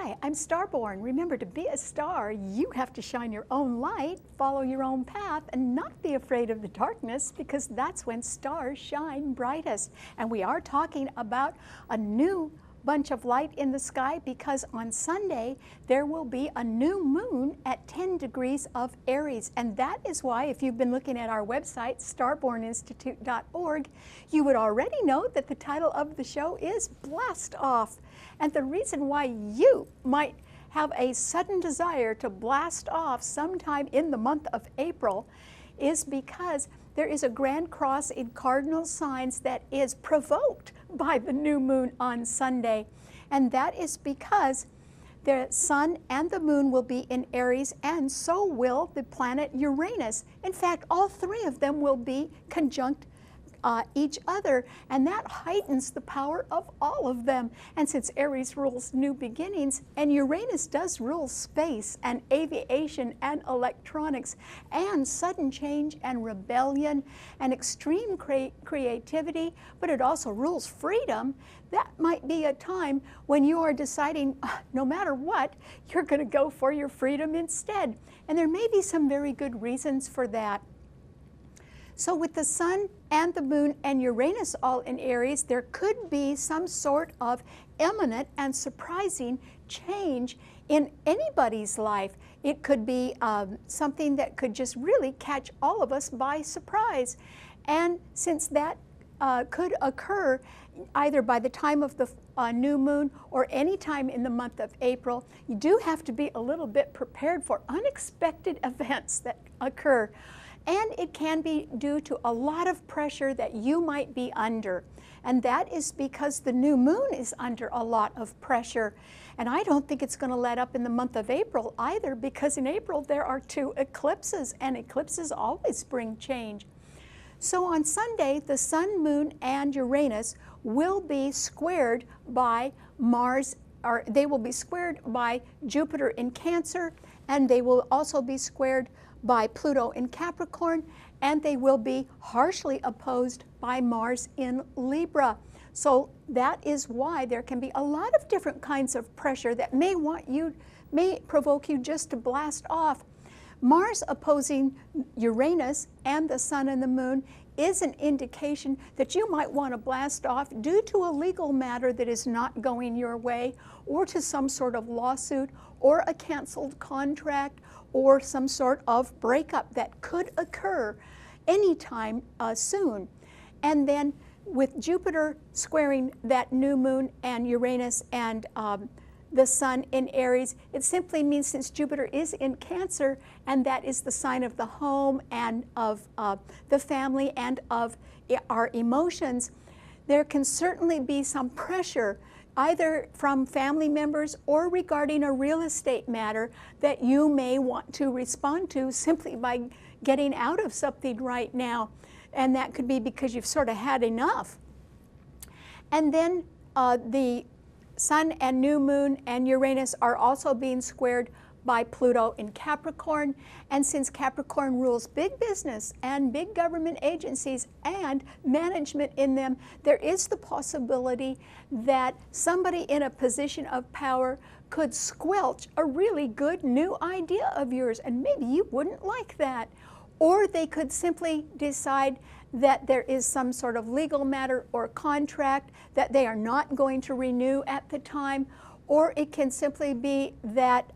Hi, I'm Starborn. Remember, to be a star, you have to shine your own light, follow your own path, and not be afraid of the darkness, because that's when stars shine brightest. And we are talking about a new bunch of light in the sky, because on Sunday there will be a new moon at 10 degrees of Aries. And that is why, if you've been looking at our website, starborninstitute.org, you would already know that the title of the show is Blast Off. And the reason why you might have a sudden desire to blast off sometime in the month of April is because there is a grand cross in cardinal signs that is provoked by the new moon on Sunday. And that is because the sun and the moon will be in Aries, and so will the planet Uranus. In fact, all three of them will be conjunct each other, and that heightens the power of all of them. And since Aries rules new beginnings, and Uranus does rule space and aviation and electronics and sudden change and rebellion and extreme creativity, but it also rules freedom, that might be a time when you are deciding, no matter what, you're going to go for your freedom instead. And there may be some very good reasons for that. So with the sun and the moon and Uranus all in Aries, there could be some sort of imminent and surprising change in anybody's life. It could be something that could just really catch all of us by surprise. And since that could occur either by the time of the new moon or any time in the month of April, you do have to be a little bit prepared for unexpected events that occur. And it can be due to a lot of pressure that you might be under. And that is because the new moon is under a lot of pressure. And I don't think it's going to let up in the month of April either, because in April there are 2 eclipses, and eclipses always bring change. So on Sunday, the sun, moon, and Uranus will be squared by Mars, or they will be squared by Jupiter in Cancer, and they will also be squared by Pluto in Capricorn, and they will be harshly opposed by Mars in Libra. So that is why there can be a lot of different kinds of pressure that may provoke you just to blast off. Mars opposing Uranus and the sun and the moon is an indication that you might want to blast off due to a legal matter that is not going your way, or to some sort of lawsuit, or a canceled contract, or some sort of breakup that could occur anytime soon. And then with Jupiter squaring that new moon and Uranus and the sun in Aries, it simply means, since Jupiter is in Cancer, and that is the sign of the home and of the family and of our emotions, there can certainly be some pressure either from family members or regarding a real estate matter that you may want to respond to simply by getting out of something right now. And that could be because you've sort of had enough. And then the sun and new moon and Uranus are also being squared by Pluto in Capricorn. And since Capricorn rules big business and big government agencies and management in them, there is the possibility that somebody in a position of power could squelch a really good new idea of yours, and maybe you wouldn't like that. Or they could simply decide that there is some sort of legal matter or contract that they are not going to renew at the time. Or it can simply be that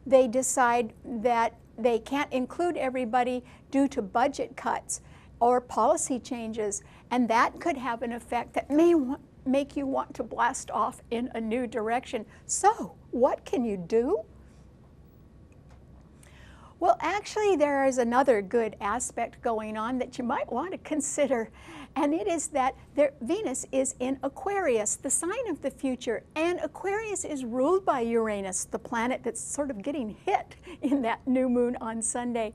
they decide that they can't include everybody due to budget cuts or policy changes, and that could have an effect that may make you want to blast off in a new direction. So what can you do? Well, actually, there is another good aspect going on that you might want to consider, and it is that Venus is in Aquarius, the sign of the future, and Aquarius is ruled by Uranus, the planet that's sort of getting hit in that new moon on Sunday.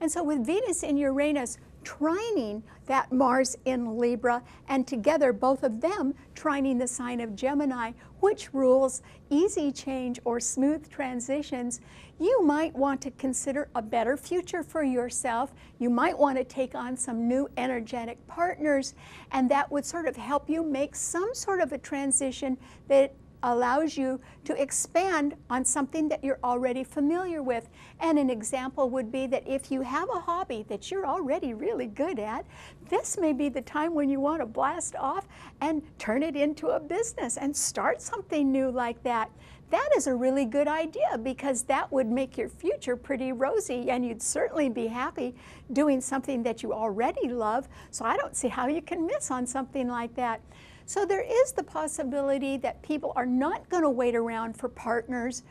And so with Venus in Uranus trining that Mars in Libra, and together both of them trining the sign of Gemini, which rules easy change or smooth transitions, you might want to consider a better future for yourself. You might want to take on some new energetic partners, and that would sort of help you make some sort of a transition that allows you to expand on something that you're already familiar with. And an example would be that if you have a hobby that you're already really good at, this may be the time when you want to blast off and turn it into a business and start something new like that. That is a really good idea, because that would make your future pretty rosy, and you'd certainly be happy doing something that you already love. So I don't see how you can miss on something like that. So there is the possibility that people are not going to wait around for partners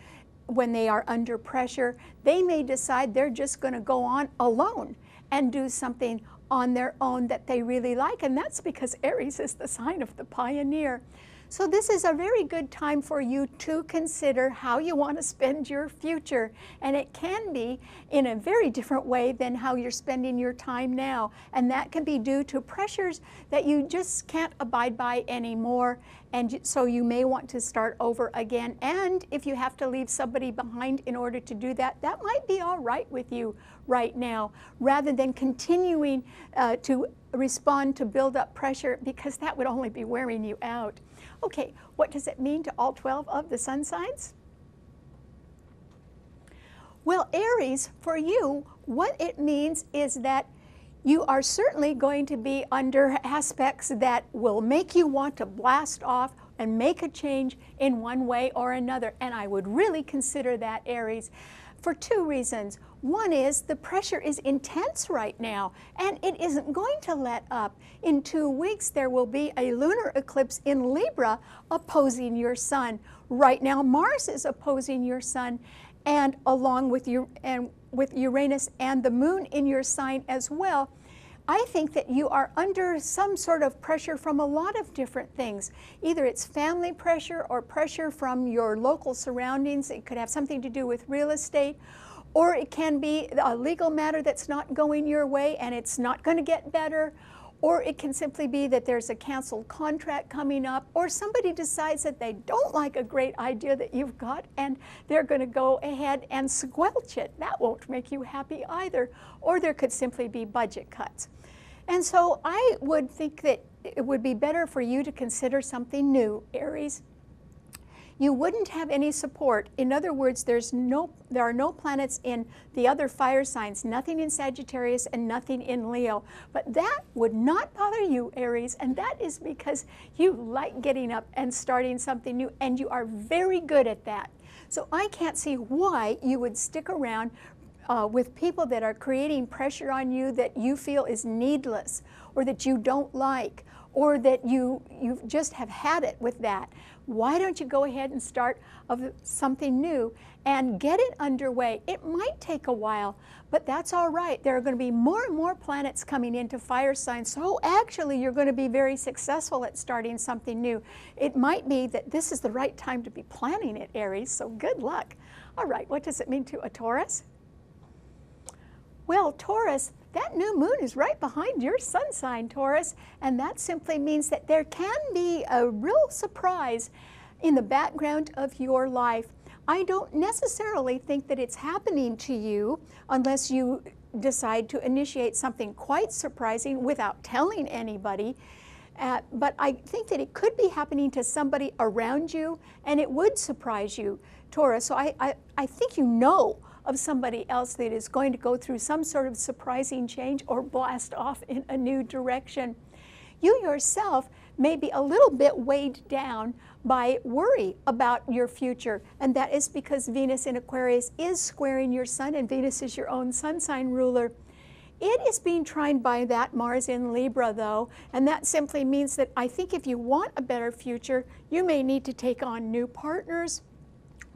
when they are under pressure. They may decide they're just going to go on alone and do something on their own that they really like, and that's because Aries is the sign of the pioneer. So this is a very good time for you to consider how you want to spend your future. And it can be in a very different way than how you're spending your time now. And that can be due to pressures that you just can't abide by anymore. And so you may want to start over again. And if you have to leave somebody behind in order to do that, that might be all right with you right now, rather than continuing to respond to build up pressure, because that would only be wearing you out. Okay, what does it mean to all 12 of the sun signs? Well, Aries, for you, what it means is that you are certainly going to be under aspects that will make you want to blast off and make a change in one way or another. And I would really consider that, Aries, for two reasons. One is the pressure is intense right now, and it isn't going to let up. In 2 weeks, there will be a lunar eclipse in Libra opposing your sun. Right now, Mars is opposing your sun, and along with you and with Uranus and the moon in your sign as well. I think that you are under some sort of pressure from a lot of different things. Either it's family pressure or pressure from your local surroundings. It could have something to do with real estate, or it can be a legal matter that's not going your way and it's not going to get better. Or it can simply be that there's a canceled contract coming up, or somebody decides that they don't like a great idea that you've got and they're going to go ahead and squelch it. That won't make you happy either. Or there could simply be budget cuts. And so I would think that it would be better for you to consider something new, Aries. You wouldn't have any support. In other words, there are no planets in the other fire signs, nothing in Sagittarius and nothing in Leo. But that would not bother you, Aries, and that is because you like getting up and starting something new, and you are very good at that. So I can't see why you would stick around with people that are creating pressure on you that you feel is needless, or that you don't like, or that you just have had it with that. Why don't you go ahead and start something new and get it underway? It might take a while, but that's all right. There are going to be more and more planets coming into fire signs, so actually you're going to be very successful at starting something new. It might be that this is the right time to be planning it, Aries, so good luck. All right, what does it mean to a Taurus? Well, Taurus, that new moon is right behind your sun sign, Taurus, and that simply means that there can be a real surprise in the background of your life. I don't necessarily think that it's happening to you unless you decide to initiate something quite surprising without telling anybody. But I think that it could be happening to somebody around you, and it would surprise you, Taurus. So I think you know of somebody else that is going to go through some sort of surprising change or blast off in a new direction. You yourself may be a little bit weighed down by worry about your future, and that is because Venus in Aquarius is squaring your sun, and Venus is your own sun sign ruler. It is being trined by that Mars in Libra, though, and that simply means that I think if you want a better future, you may need to take on new partners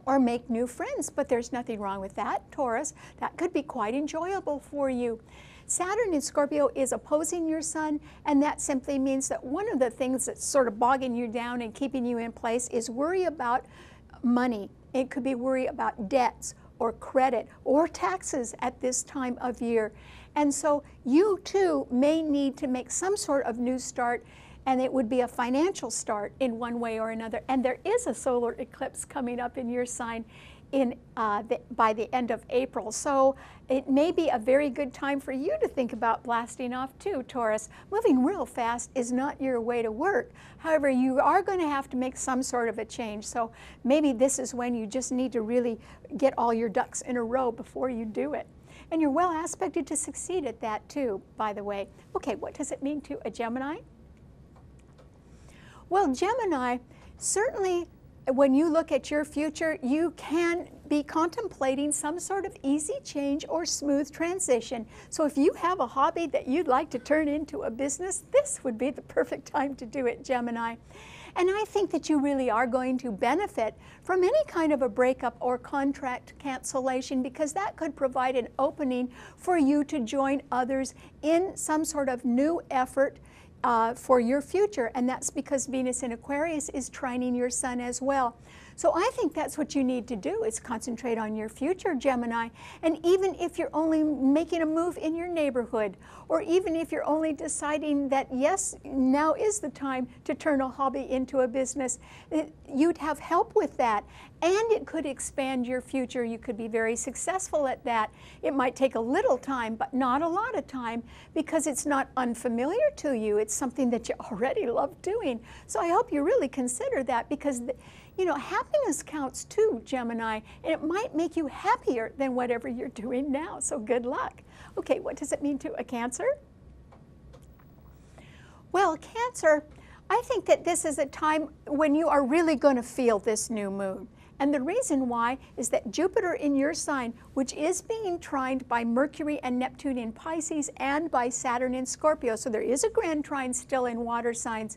or make new friends, but there's nothing wrong with that, Taurus. That could be quite enjoyable for you. Saturn in Scorpio is opposing your sun, and that simply means that one of the things that's sort of bogging you down and keeping you in place is worry about money. It could be worry about debts or credit or taxes at this time of year. And so you too may need to make some sort of new start and it would be a financial start in one way or another. And there is a solar eclipse coming up in your sign by the end of April. So it may be a very good time for you to think about blasting off too, Taurus. Moving real fast is not your way to work. However, you are going to have to make some sort of a change. So maybe this is when you just need to really get all your ducks in a row before you do it. And you're well aspected to succeed at that too, by the way. Okay, what does it mean to a Gemini? Well, Gemini, certainly when you look at your future, you can be contemplating some sort of easy change or smooth transition. So if you have a hobby that you'd like to turn into a business, this would be the perfect time to do it, Gemini. And I think that you really are going to benefit from any kind of a breakup or contract cancellation, because that could provide an opening for you to join others in some sort of new effort for your future. And that's because Venus in Aquarius is trining your sun as well. So I think that's what you need to do, is concentrate on your future, Gemini. And even if you're only making a move in your neighborhood, or even if you're only deciding that, yes, now is the time to turn a hobby into a business, you'd have help with that. And it could expand your future. You could be very successful at that. It might take a little time, but not a lot of time, because it's not unfamiliar to you. It's something that you already love doing. So I hope you really consider that, because you know, happiness counts too, Gemini, and it might make you happier than whatever you're doing now. So good luck. Okay, what does it mean to a Cancer? Well, Cancer, I think that this is a time when you are really going to feel this new moon. And the reason why is that Jupiter in your sign, which is being trined by Mercury and Neptune in Pisces and by Saturn in Scorpio. So there is a grand trine still in water signs.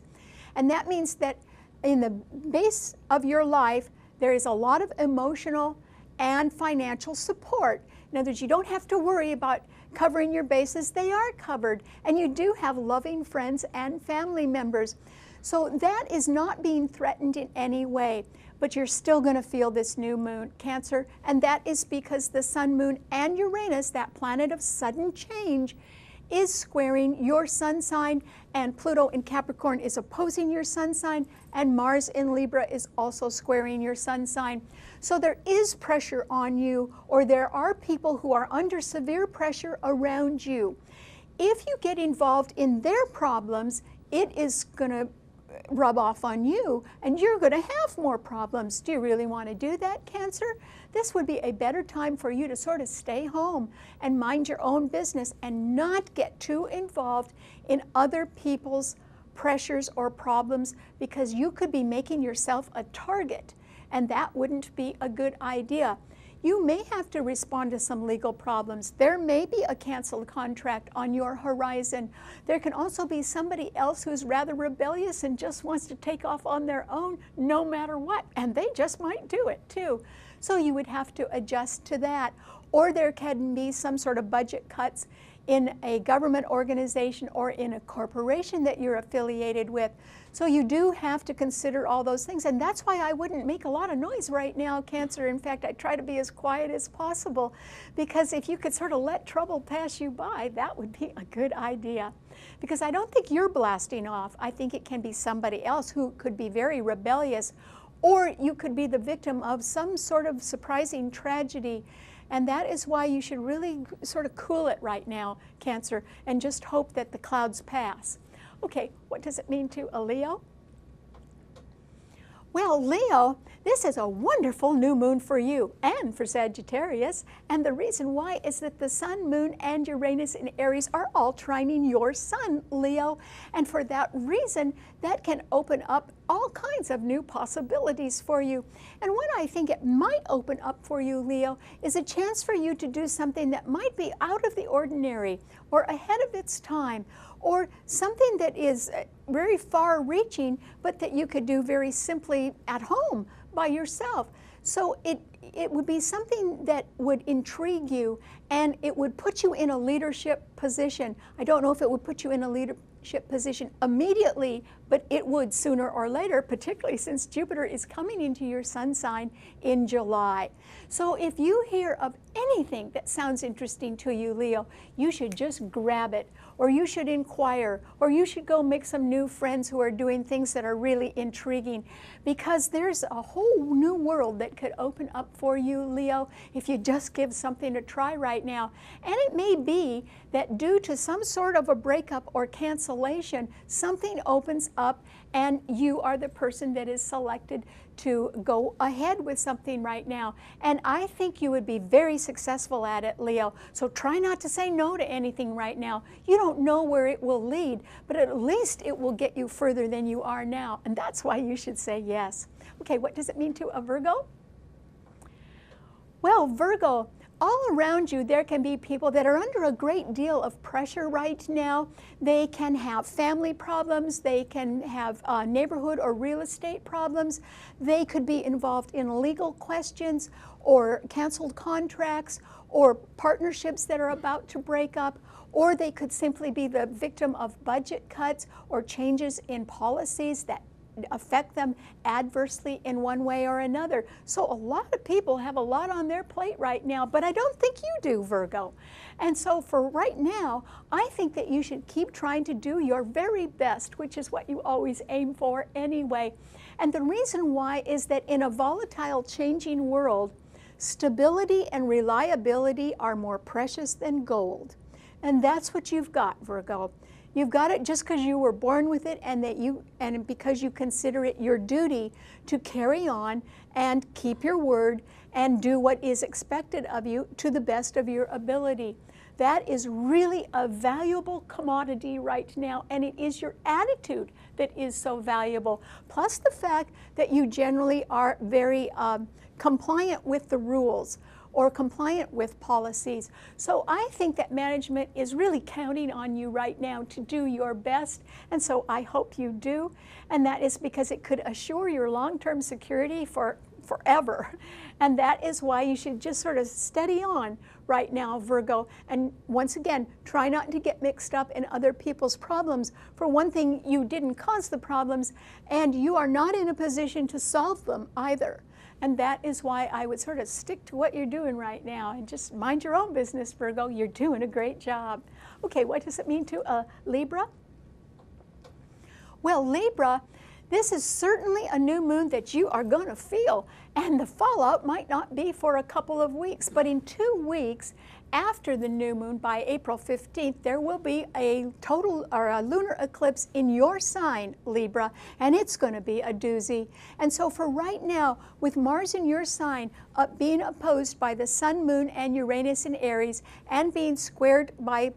And that means that in the base of your life, there is a lot of emotional and financial support. In other words, you don't have to worry about covering your bases. They are covered. And you do have loving friends and family members. So that is not being threatened in any way. But you're still going to feel this new moon, Cancer. And that is because the Sun, Moon, and Uranus, that planet of sudden change, is squaring your sun sign, and Pluto in Capricorn is opposing your sun sign, and Mars in Libra is also squaring your sun sign. So there is pressure on you, or there are people who are under severe pressure around you. If you get involved in their problems, it is going to rub off on you, and you're going to have more problems. Do you really want to do that, Cancer? This would be a better time for you to sort of stay home and mind your own business and not get too involved in other people's pressures or problems, because you could be making yourself a target, and that wouldn't be a good idea. You may have to respond to some legal problems. There may be a canceled contract on your horizon. There can also be somebody else who's rather rebellious and just wants to take off on their own no matter what, and they just might do it too. So you would have to adjust to that. Or there can be some sort of budget cuts in a government organization or in a corporation that you're affiliated with. So you do have to consider all those things. And that's why I wouldn't make a lot of noise right now, Cancer. In fact, I try to be as quiet as possible, because if you could sort of let trouble pass you by, that would be a good idea. Because I don't think you're blasting off. I think it can be somebody else who could be very rebellious, or you could be the victim of some sort of surprising tragedy. And that is why you should really sort of cool it right now, Cancer, and just hope that the clouds pass. Okay, what does it mean to a Leo? Well, Leo, this is a wonderful new moon for you and for Sagittarius. And the reason why is that the Sun, Moon, and Uranus in Aries are all trining your sun, Leo. And for that reason, that can open up all kinds of new possibilities for you. And what I think it might open up for you, Leo, is a chance for you to do something that might be out of the ordinary or ahead of its time, or something that is very far-reaching, but that you could do very simply at home by yourself. So it would be something that would intrigue you, and it would put you in a leadership position. I don't know if it would put you in a relationship position immediately, but it would sooner or later, particularly since Jupiter is coming into your sun sign in July. So if you hear of anything that sounds interesting to you, Leo, you should just grab it, or you should inquire, or you should go make some new friends who are doing things that are really intriguing, because there's a whole new world that could open up for you, Leo, if you just give something a try right now. And it may be that due to some sort of a breakup or cancellation, something opens up and you are the person that is selected to go ahead with something right now. And I think you would be very successful at it, Leo. So try not to say no to anything right now. You don't know where it will lead, but at least it will get you further than you are now. And that's why you should say yes. Okay, what does it mean to a Virgo? Well, Virgo, all around you there can be people that are under a great deal of pressure right now. They can have family problems, they can have neighborhood or real estate problems, they could be involved in legal questions or canceled contracts or partnerships that are about to break up, or they could simply be the victim of budget cuts or changes in policies that affect them adversely in one way or another. So a lot of people have a lot on their plate right now, but I don't think you do, Virgo. And so for right now, I think that you should keep trying to do your very best, which is what you always aim for anyway. And the reason why is that in a volatile, changing world, stability and reliability are more precious than gold. And that's what you've got, Virgo. You've got it just because you were born with it, and because you consider it your duty to carry on and keep your word and do what is expected of you to the best of your ability. That is really a valuable commodity right now, and it is your attitude that is so valuable. Plus the fact that you generally are very compliant with the rules or compliant with policies. So I think that management is really counting on you right now to do your best, and so I hope you do, and that is because it could assure your long-term security for forever. And that is why you should just sort of steady on right now, Virgo. And once again, try not to get mixed up in other people's problems. For one thing, you didn't cause the problems, and you are not in a position to solve them either. And that is why I would sort of stick to what you're doing right now and just mind your own business, Virgo. You're doing a great job. Okay, what does it mean to a Libra? Well, Libra, this is certainly a new moon that you are going to feel, and the fallout might not be for a couple of weeks, but in 2 weeks after the new moon, by April 15th, there will be a total or a lunar eclipse in your sign, Libra, and it's going to be a doozy. And so for right now, with Mars in your sign being opposed by the Sun, Moon, and Uranus in Aries, and being squared by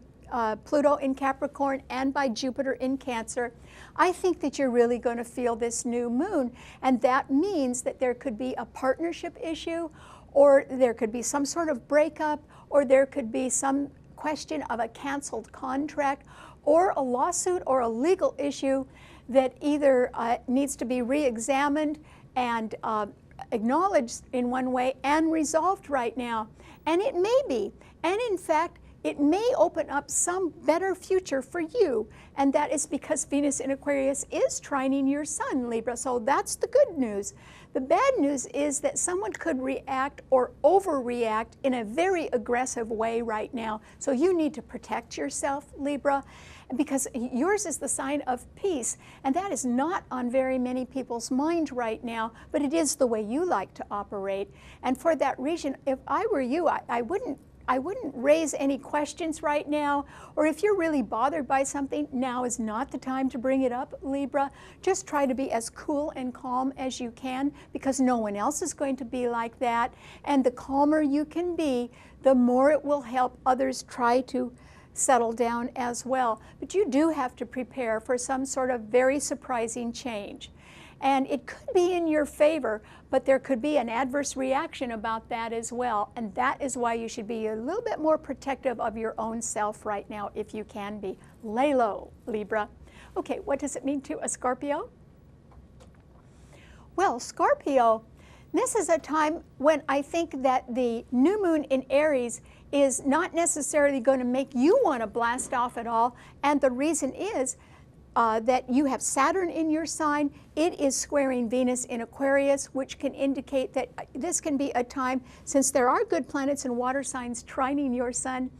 Pluto in Capricorn and by Jupiter in Cancer, I think that you're really going to feel this new moon. And that means that there could be a partnership issue, or there could be some sort of breakup, or there could be some question of a canceled contract, or a lawsuit or a legal issue that either needs to be re-examined and acknowledged in one way and resolved right now. And it may be, and in fact, it may open up some better future for you, and that is because Venus in Aquarius is trining your sun, Libra, so that's the good news. The bad news is that someone could react or overreact in a very aggressive way right now, so you need to protect yourself, Libra, because yours is the sign of peace, and that is not on very many people's mind right now, but it is the way you like to operate. And for that reason, if I were you, I wouldn't raise any questions right now, or if you're really bothered by something, now is not the time to bring it up, Libra. Just try to be as cool and calm as you can, because no one else is going to be like that. And the calmer you can be, the more it will help others try to settle down as well. But you do have to prepare for some sort of very surprising change. And it could be in your favor, but there could be an adverse reaction about that as well. And that is why you should be a little bit more protective of your own self right now, if you can be. Lay low, Libra. Okay, what does it mean to a Scorpio? Well, Scorpio, this is a time when I think that the new moon in Aries is not necessarily going to make you want to blast off at all. And the reason is that you have Saturn in your sign. It is squaring Venus in Aquarius, which can indicate that this can be a time, since there are good planets and water signs trining your sun,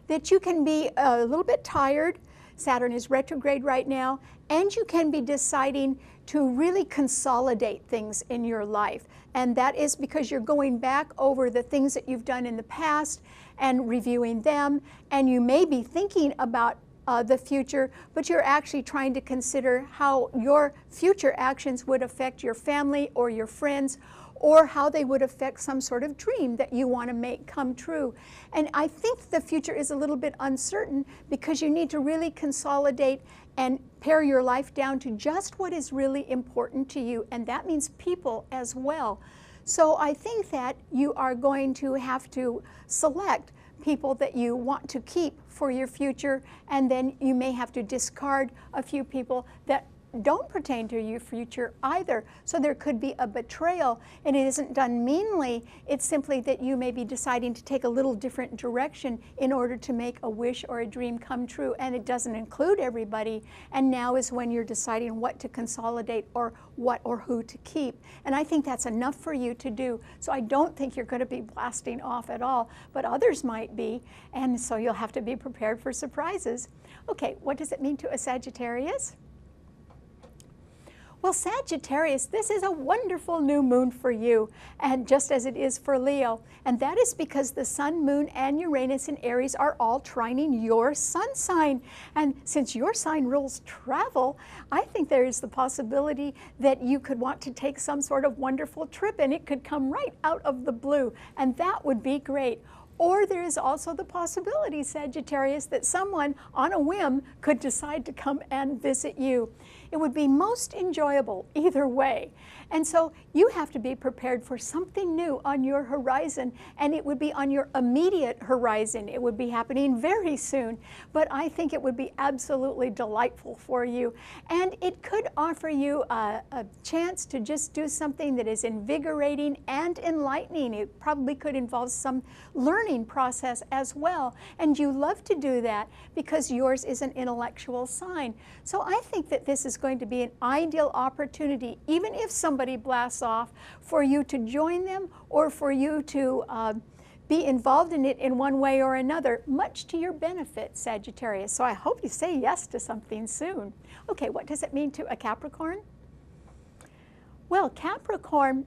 that you can be a little bit tired. Saturn is retrograde right now, and you can be deciding to really consolidate things in your life. And that is because you're going back over the things that you've done in the past and reviewing them, and you may be thinking about the future, but you're actually trying to consider how your future actions would affect your family or your friends, or how they would affect some sort of dream that you want to make come true. And I think the future is a little bit uncertain because you need to really consolidate and pare your life down to just what is really important to you, and that means people as well. So I think that you are going to have to select people that you want to keep for your future, and then you may have to discard a few people that don't pertain to your future either. So there could be a betrayal, and it isn't done meanly. It's simply that you may be deciding to take a little different direction in order to make a wish or a dream come true, and it doesn't include everybody. And now is when you're deciding what to consolidate or what or who to keep. And I think that's enough for you to do. So I don't think you're going to be blasting off at all, but others might be, and so you'll have to be prepared for surprises. Okay, what does it mean to a Sagittarius? Well, Sagittarius, this is a wonderful new moon for you, and just as it is for Leo. And that is because the Sun, Moon, and Uranus in Aries are all trining your sun sign. And since your sign rules travel, I think there is the possibility that you could want to take some sort of wonderful trip, and it could come right out of the blue, and that would be great. Or there is also the possibility, Sagittarius, that someone on a whim could decide to come and visit you. It would be most enjoyable either way. And so you have to be prepared for something new on your horizon, and it would be on your immediate horizon. It would be happening very soon, but I think it would be absolutely delightful for you. And it could offer you a chance to just do something that is invigorating and enlightening. It probably could involve some learning process as well, and you love to do that because yours is an intellectual sign. So I think that this is going to be an ideal opportunity, even if somebody blasts off, for you to join them or for you to be involved in it in one way or another, much to your benefit, Sagittarius. So I hope you say yes to something soon. Okay, what does it mean to a Capricorn? Well, Capricorn,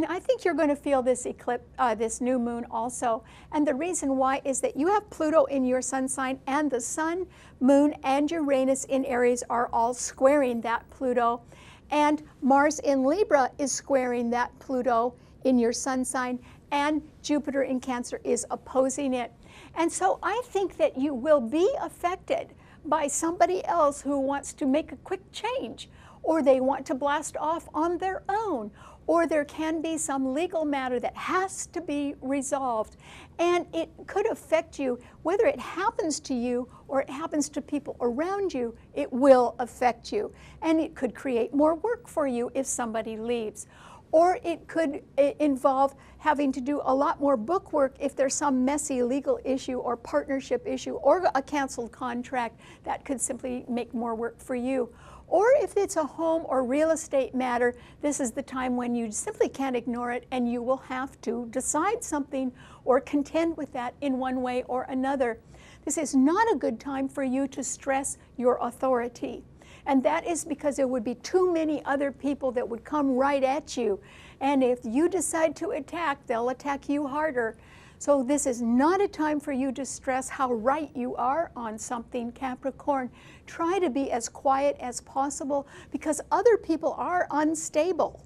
I think you're going to feel this eclipse, this new moon also. And the reason why is that you have Pluto in your sun sign, and the Sun, Moon, and Uranus in Aries are all squaring that Pluto. And Mars in Libra is squaring that Pluto in your sun sign, and Jupiter in Cancer is opposing it. And so I think that you will be affected by somebody else who wants to make a quick change, or they want to blast off on their own, or there can be some legal matter that has to be resolved. And it could affect you, whether it happens to you or it happens to people around you, it will affect you. And it could create more work for you if somebody leaves. Or it could involve having to do a lot more book work if there's some messy legal issue or partnership issue or a canceled contract that could simply make more work for you. Or if it's a home or real estate matter, this is the time when you simply can't ignore it, and you will have to decide something or contend with that in one way or another. This is not a good time for you to stress your authority. And that is because there would be too many other people that would come right at you. And if you decide to attack, they'll attack you harder. So this is not a time for you to stress how right you are on something, Capricorn. Try to be as quiet as possible because other people are unstable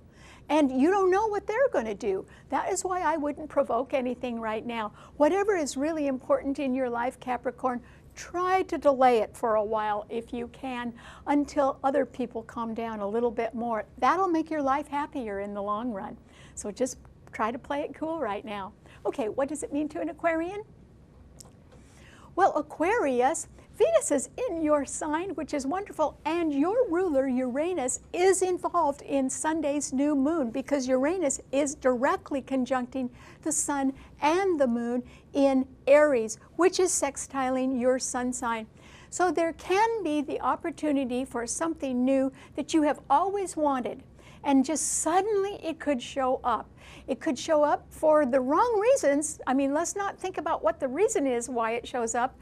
and you don't know what they're going to do. That is why I wouldn't provoke anything right now. Whatever is really important in your life, Capricorn, try to delay it for a while if you can until other people calm down a little bit more. That'll make your life happier in the long run. So just try to play it cool right now. Okay, what does it mean to an Aquarian? Well, Aquarius, Venus is in your sign, which is wonderful, and your ruler, Uranus, is involved in Sunday's new moon because Uranus is directly conjuncting the Sun and the Moon in Aries, which is sextiling your sun sign. So there can be the opportunity for something new that you have always wanted, and just suddenly it could show up. It could show up for the wrong reasons. I mean, let's not think about what the reason is why it shows up.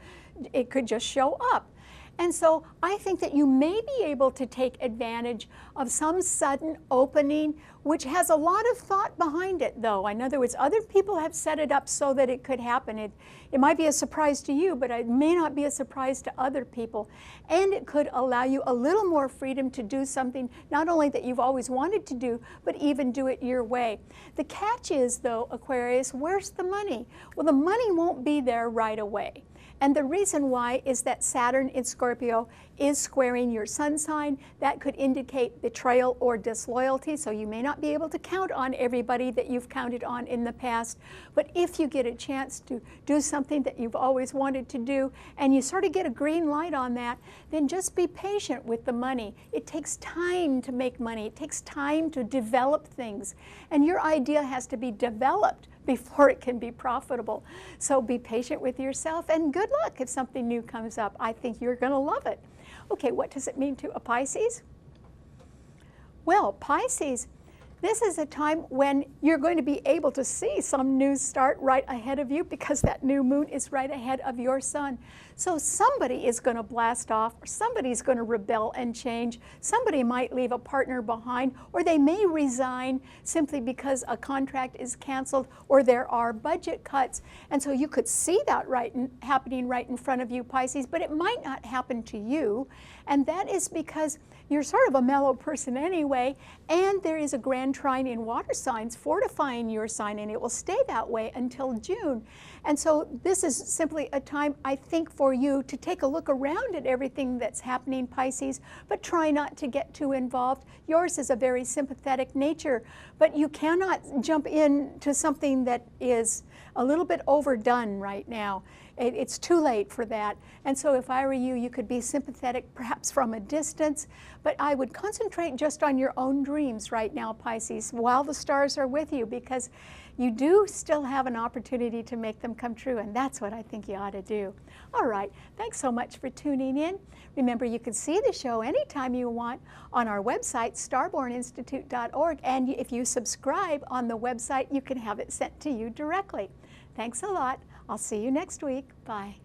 It could just show up. And so I think that you may be able to take advantage of some sudden opening, which has a lot of thought behind it, though. In other words, other people have set it up so that it could happen. It might be a surprise to you, but it may not be a surprise to other people. And it could allow you a little more freedom to do something, not only that you've always wanted to do, but even do it your way. The catch is, though, Aquarius, where's the money? Well, the money won't be there right away. And the reason why is that Saturn in Scorpio is squaring your sun sign. That could indicate betrayal or disloyalty, so you may not be able to count on everybody that you've counted on in the past. But if you get a chance to do something that you've always wanted to do, and you sort of get a green light on that, then just be patient with the money. It takes time to make money. It takes time to develop things. And your idea has to be developed before it can be profitable. So be patient with yourself, and good luck if something new comes up. I think you're going to love it. Okay, what does it mean to a Pisces? Well, Pisces, this is a time when you're going to be able to see some new start right ahead of you, because that new moon is right ahead of your sun. So somebody is going to blast off, or somebody's going to rebel and change. Somebody might leave a partner behind, or they may resign simply because a contract is canceled or there are budget cuts. And so you could see that happening right in front of you, Pisces, but it might not happen to you. And that is because you're sort of a mellow person anyway, and there is a grand trine in water signs fortifying your sign, and it will stay that way until June. And so this is simply a time, I think, for you to take a look around at everything that's happening, Pisces, but try not to get too involved. Yours is a very sympathetic nature, but you cannot jump into something that is a little bit overdone right now. It's too late for that. And so if I were you, you could be sympathetic perhaps from a distance, but I would concentrate just on your own dreams right now, Pisces, while the stars are with you, because you do still have an opportunity to make them come true, and that's what I think you ought to do. All right, thanks so much for tuning in. Remember, you can see the show anytime you want on our website, starborninstitute.org, and if you subscribe on the website, you can have it sent to you directly. Thanks a lot. I'll see you next week. Bye.